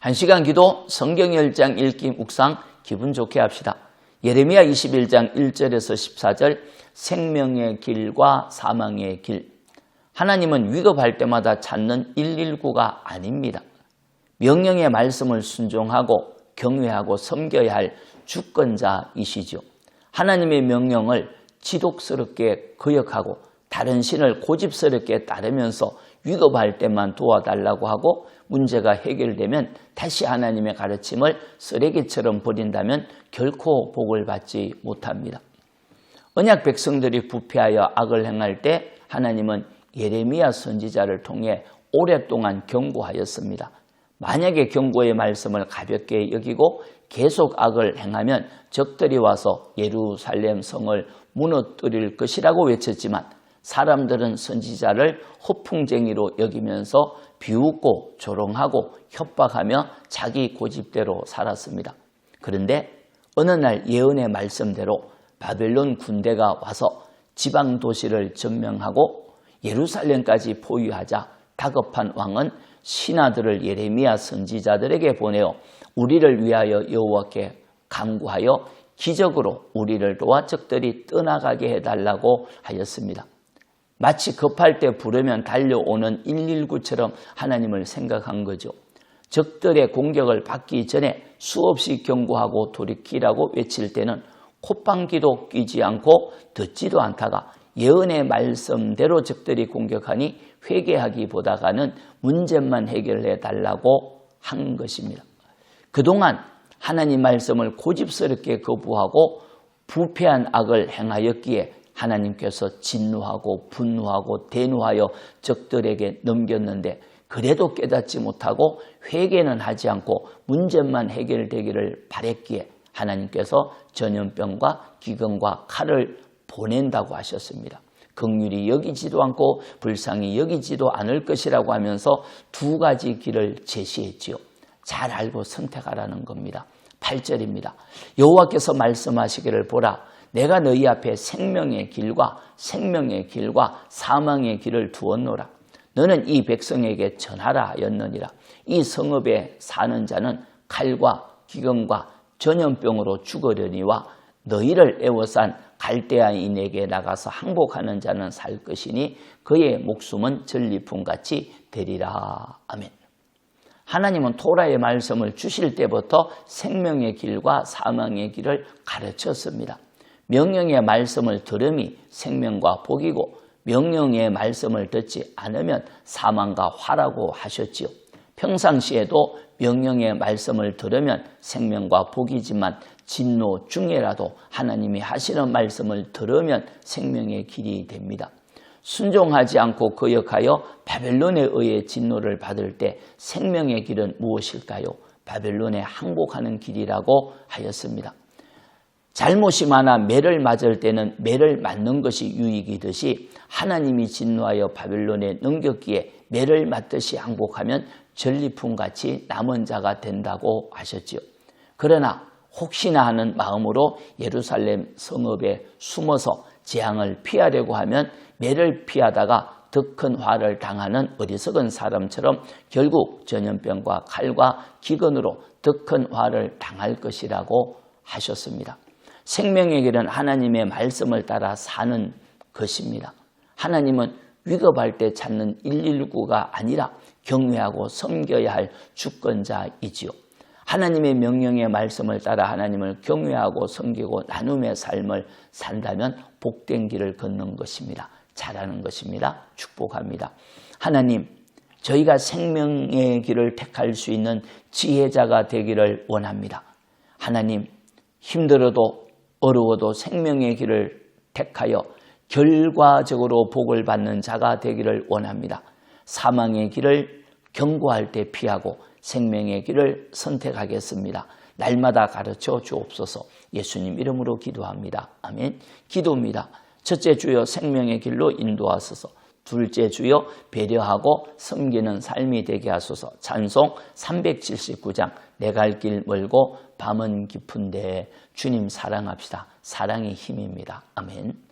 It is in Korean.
1시간 기도 성경 10장 읽기 묵상 기분 좋게 합시다. 예레미야 21장 1절에서 14절 생명의 길과 사망의 길. 하나님은 위급할 때마다 찾는 119가 아닙니다. 명령의 말씀을 순종하고 경외하고 섬겨야 할 주권자이시죠. 하나님의 명령을 지독스럽게 거역하고 다른 신을 고집스럽게 따르면서 위급할 때만 도와달라고 하고 문제가 해결되면 다시 하나님의 가르침을 쓰레기처럼 버린다면 결코 복을 받지 못합니다. 언약 백성들이 부패하여 악을 행할 때 하나님은 예레미야 선지자를 통해 오랫동안 경고하였습니다. 만약에 경고의 말씀을 가볍게 여기고 계속 악을 행하면 적들이 와서 예루살렘 성을 무너뜨릴 것이라고 외쳤지만 사람들은 선지자를 허풍쟁이로 여기면서 비웃고 조롱하고 협박하며 자기 고집대로 살았습니다. 그런데 어느 날 예언의 말씀대로 바벨론 군대가 와서 지방 도시를 점령하고 예루살렘까지 포위하자 다급한 왕은 신하들을 예레미야 선지자들에게 보내어 우리를 위하여 여호와께 간구하여 기적으로 우리를 도와 적들이 떠나가게 해달라고 하였습니다. 마치 급할 때 부르면 달려오는 119처럼 하나님을 생각한 거죠. 적들의 공격을 받기 전에 수없이 경고하고 돌이키라고 외칠 때는 콧방귀도 뀌지 않고 듣지도 않다가 예언의 말씀대로 적들이 공격하니 회개하기보다가는 문제만 해결해 달라고 한 것입니다. 그동안 하나님 말씀을 고집스럽게 거부하고 부패한 악을 행하였기에 하나님께서 진노하고 분노하고 대노하여 적들에게 넘겼는데 그래도 깨닫지 못하고 회개는 하지 않고 문제만 해결되기를 바랬기에 하나님께서 전염병과 기근과 칼을 보낸다고 하셨습니다. 긍휼히 여기지도 않고 불쌍히 여기지도 않을 것이라고 하면서 두 가지 길을 제시했지요. 잘 알고 선택하라는 겁니다. 8절입니다. 여호와께서 말씀하시기를 보라. 내가 너희 앞에 생명의 길과 사망의 길을 두었노라. 너는 이 백성에게 전하라 였느니라. 이 성읍에 사는 자는 칼과 기근과 전염병으로 죽으려니와 너희를 애워싼 갈대아인에게 나가서 항복하는 자는 살 것이니 그의 목숨은 전리품같이 되리라. 아멘. 하나님은 토라의 말씀을 주실 때부터 생명의 길과 사망의 길을 가르쳤습니다. 명령의 말씀을 들음이 생명과 복이고 명령의 말씀을 듣지 않으면 사망과 화라고 하셨지요. 평상시에도 명령의 말씀을 들으면 생명과 복이지만 진노 중에라도 하나님이 하시는 말씀을 들으면 생명의 길이 됩니다. 순종하지 않고 거역하여 바벨론에 의해 진노를 받을 때 생명의 길은 무엇일까요? 바벨론에 항복하는 길이라고 하였습니다. 잘못이 많아 매를 맞을 때는 매를 맞는 것이 유익이듯이 하나님이 진노하여 바벨론에 넘겼기에 매를 맞듯이 항복하면 전리품같이 남은 자가 된다고 하셨지요. 그러나 혹시나 하는 마음으로 예루살렘 성읍에 숨어서 재앙을 피하려고 하면 매를 피하다가 더 큰 화를 당하는 어리석은 사람처럼 결국 전염병과 칼과 기근으로 더 큰 화를 당할 것이라고 하셨습니다. 생명의 길은 하나님의 말씀을 따라 사는 것입니다. 하나님은 위급할 때 찾는 119가 아니라 경외하고 섬겨야 할 주권자이지요. 하나님의 명령의 말씀을 따라 하나님을 경외하고 섬기고 나눔의 삶을 산다면 복된 길을 걷는 것입니다. 잘하는 것입니다. 축복합니다. 하나님, 저희가 생명의 길을 택할 수 있는 지혜자가 되기를 원합니다. 하나님, 힘들어도 어려워도 생명의 길을 택하여 결과적으로 복을 받는 자가 되기를 원합니다. 사망의 길을 경고할 때 피하고 생명의 길을 선택하겠습니다. 날마다 가르쳐 주옵소서. 예수님 이름으로 기도합니다. 아멘. 기도입니다. 첫째, 주여 생명의 길로 인도하소서. 둘째, 주여 배려하고 섬기는 삶이 되게 하소서. 찬송 379장 내 갈 길 멀고 밤은 깊은데 주님 사랑합시다. 사랑이 힘입니다. 아멘.